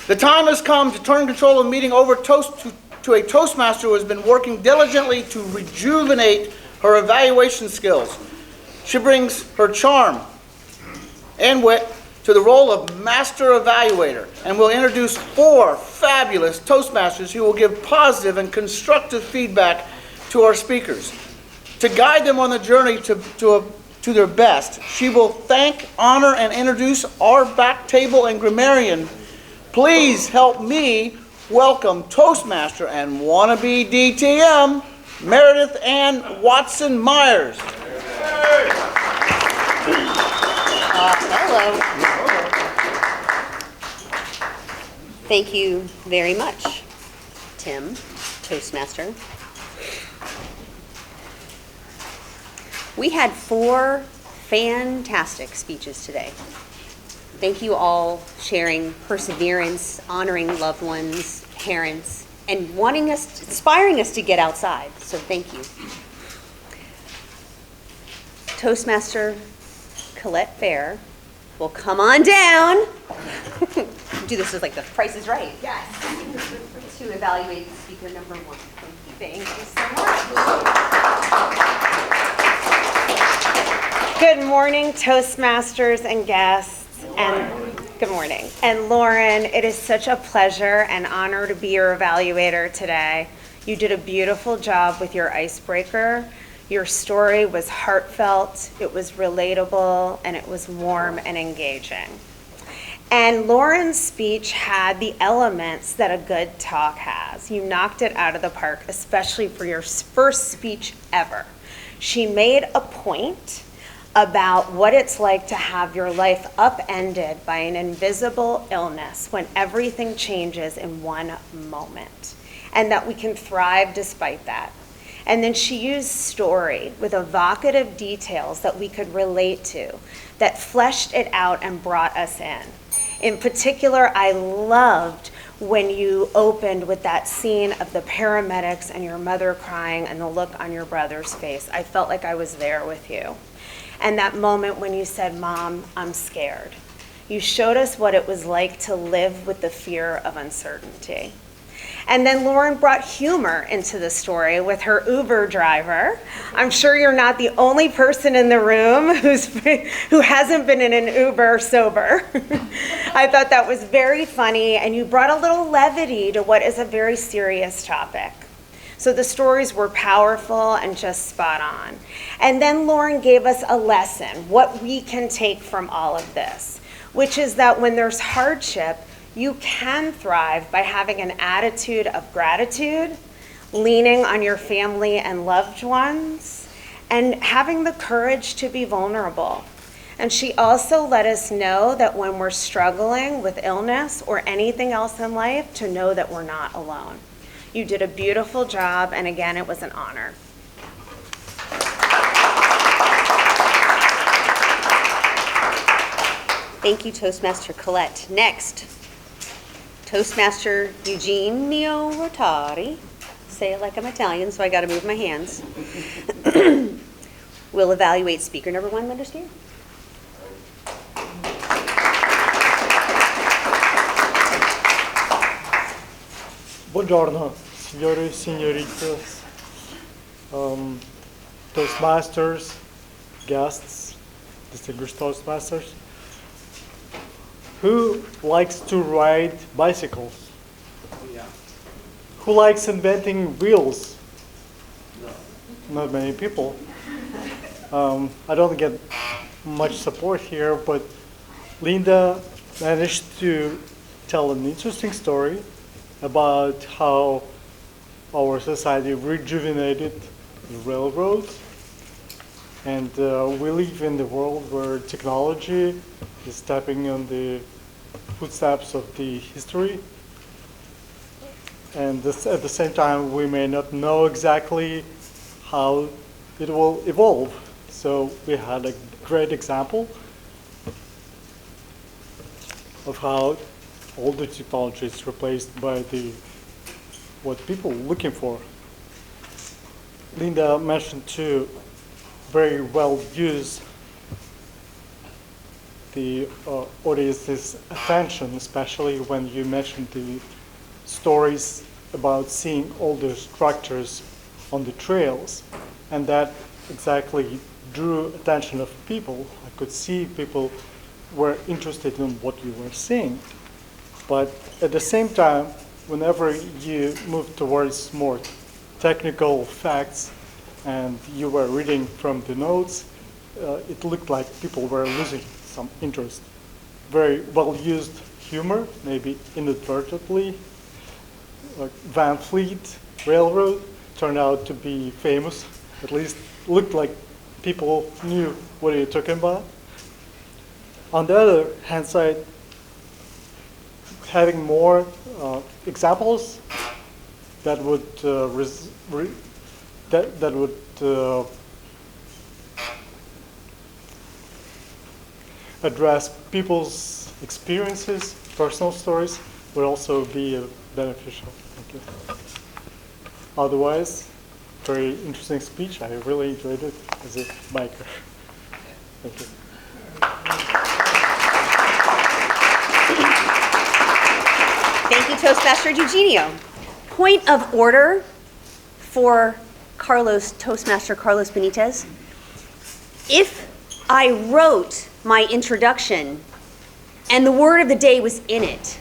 The time has come to turn control of the meeting over to a Toastmaster who has been working diligently to rejuvenate her evaluation skills. She brings her charm and wit to the role of Master Evaluator and will introduce 4 fabulous Toastmasters who will give positive and constructive feedback to our speakers. To guide them on the journey to their best, she will thank, honor, and introduce our back table and grammarian. Please help me welcome Toastmaster and wannabe DTM, Meredith Ann Watson Myers. Hello. Thank you very much, Tim, Toastmaster. We had 4 fantastic speeches today. Thank you all sharing perseverance, honoring loved ones, parents, and inspiring us to get outside. So thank you. Toastmaster Colette Fehr will come on down. Do this as like the Price is Right. Yes. To evaluate speaker number 1. Thank you so much. Good morning, Toastmasters and guests. Good morning. And Lauren, it is such a pleasure and honor to be your evaluator today. You did a beautiful job with your icebreaker. Your story was heartfelt, it was relatable, and it was warm and engaging. And Lauren's speech had the elements that a good talk has. You knocked it out of the park, especially for your first speech ever. She made a point about what it's like to have your life upended by an invisible illness when everything changes in one moment, and that we can thrive despite that. And then she used story with evocative details that we could relate to, that fleshed it out and brought us in. In particular, I loved when you opened with that scene of the paramedics and your mother crying and the look on your brother's face. I felt like I was there with you. And that moment when you said, "Mom, I'm scared." You showed us what it was like to live with the fear of uncertainty. And then Lauren brought humor into the story with her Uber driver. I'm sure you're not the only person in the room who hasn't been in an Uber sober. I thought that was very funny, and you brought a little levity to what is a very serious topic. So the stories were powerful and just spot on. And then Lauren gave us a lesson, what we can take from all of this, which is that when there's hardship, you can thrive by having an attitude of gratitude, leaning on your family and loved ones, and having the courage to be vulnerable. And she also let us know that when we're struggling with illness or anything else in life, to know that we're not alone. You did a beautiful job, and again, it was an honor. Thank you, Toastmaster Colette. Next, Toastmaster Eugenio Rotari. Say it like I'm Italian, so I got to move my hands. We'll evaluate speaker number 1, Lindersky. Buongiorno, signori e signoritas, Toastmasters, guests, distinguished Toastmasters. Who likes to ride bicycles? Yeah. Who likes inventing wheels? No. Not many people. I don't get much support here, but Linda managed to tell an interesting story about how our society rejuvenated the railroads. And we live in the world where technology is stepping on the footsteps of the history. And at the same time, we may not know exactly how it will evolve. So we had a great example of how all the technology is replaced by what people are looking for. Linda mentioned 2 very well used the audience's attention, especially when you mentioned the stories about seeing all the structures on the trails. And that exactly drew attention of people. I could see people were interested in what you were seeing. But at the same time, whenever you move towards more technical facts and you were reading from the notes, it looked like people were losing some interest. Very well used humor, maybe inadvertently. Like Van Fleet Railroad turned out to be famous. At least looked like people knew what you're talking about. On the other hand side, having more examples that would address people's experiences, personal stories, would also be beneficial. Thank you. Otherwise, very interesting speech. I really enjoyed it as a biker. Thank you. Thank you, Toastmaster Eugenio. Point of order for Toastmaster Carlos Benitez. If I wrote my introduction and the word of the day was in it,